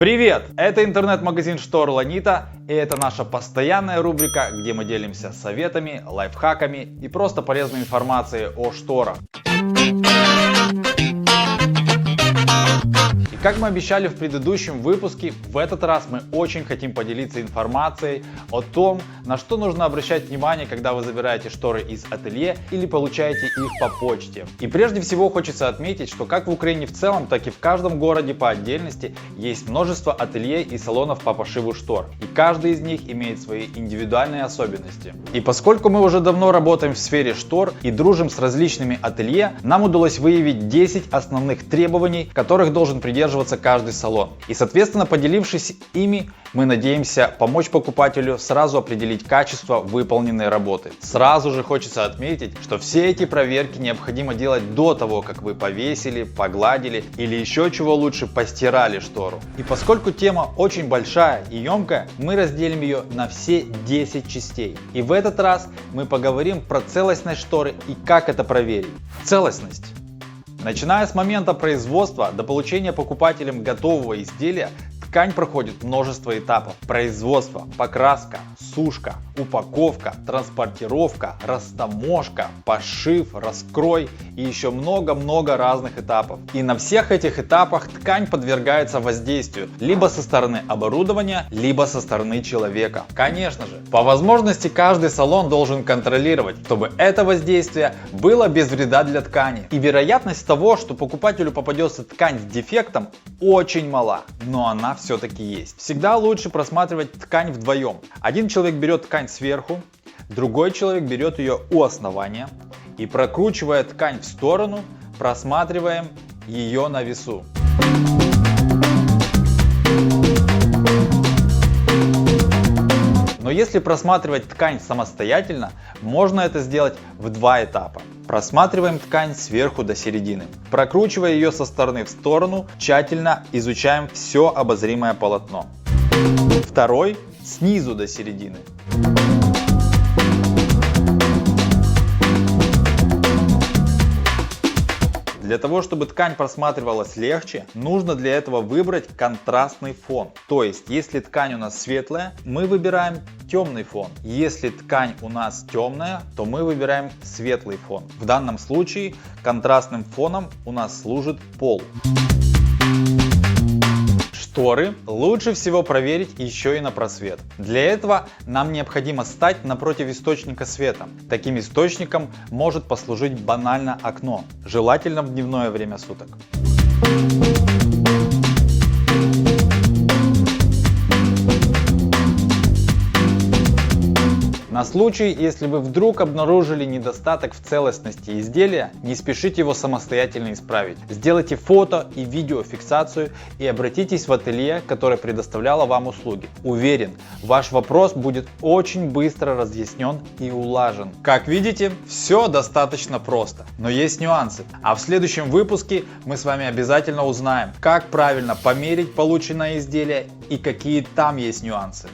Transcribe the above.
Привет! Это интернет-магазин штор Ланита, и это наша постоянная рубрика, где мы делимся советами, лайфхаками и просто полезной информацией о шторах. И как мы обещали в предыдущем выпуске, в этот раз мы очень хотим поделиться информацией о том, на что нужно обращать внимание, когда вы забираете шторы из ателье или получаете их по почте. И прежде всего хочется отметить, что как в Украине в целом, так и в каждом городе по отдельности есть множество ателье и салонов по пошиву штор. И каждый из них имеет свои индивидуальные особенности. И поскольку мы уже давно работаем в сфере штор и дружим с различными ателье, нам удалось выявить 10 основных требований, которых должен придерживаться каждый салон. И соответственно, поделившись ими, мы надеемся помочь покупателю сразу определить качество выполненной работы. Сразу же хочется отметить, что все эти проверки необходимо делать до того, как вы повесили, погладили или еще чего лучше постирали штору. И поскольку тема очень большая и емкая, мы разделим ее на все 10 частей. И в этот раз мы поговорим про целостность шторы и как это проверить. Целостность. Начиная с момента производства до получения покупателем готового изделия, ткань проходит множество этапов: производство, покраска, сушка, упаковка, транспортировка, растаможка, пошив, раскрой и еще много-много разных этапов. И на всех этих этапах ткань подвергается воздействию либо со стороны оборудования, либо со стороны человека. Конечно же, по возможности каждый салон должен контролировать, чтобы это воздействие было без вреда для ткани. И вероятность того, что покупателю попадется ткань с дефектом, очень мала, но она все-таки есть. Всегда лучше просматривать ткань вдвоем. Один человек берет ткань сверху, другой человек берет ее у основания и, прокручивая ткань в сторону, просматриваем ее на весу. Но если просматривать ткань самостоятельно, можно это сделать в два этапа. Просматриваем ткань сверху до середины. Прокручивая ее со стороны в сторону, тщательно изучаем все обозримое полотно. Второй — снизу до середины. Для того, чтобы ткань просматривалась легче, нужно для этого выбрать контрастный фон. То есть, если ткань у нас светлая, мы выбираем темный фон. Если ткань у нас темная, то мы выбираем светлый фон. В данном случае контрастным фоном у нас служит пол. Шторы лучше всего проверить еще и на просвет. Для этого нам необходимо стать напротив источника света. Таким источником может послужить банально окно, желательно в дневное время суток. На случай, если вы вдруг обнаружили недостаток в целостности изделия, не спешите его самостоятельно исправить. Сделайте фото и видеофиксацию и обратитесь в ателье, которое предоставляло вам услуги. Уверен, ваш вопрос будет очень быстро разъяснен и улажен. Как видите, все достаточно просто, но есть нюансы. А в следующем выпуске мы с вами обязательно узнаем, как правильно померить полученное изделие и какие там есть нюансы.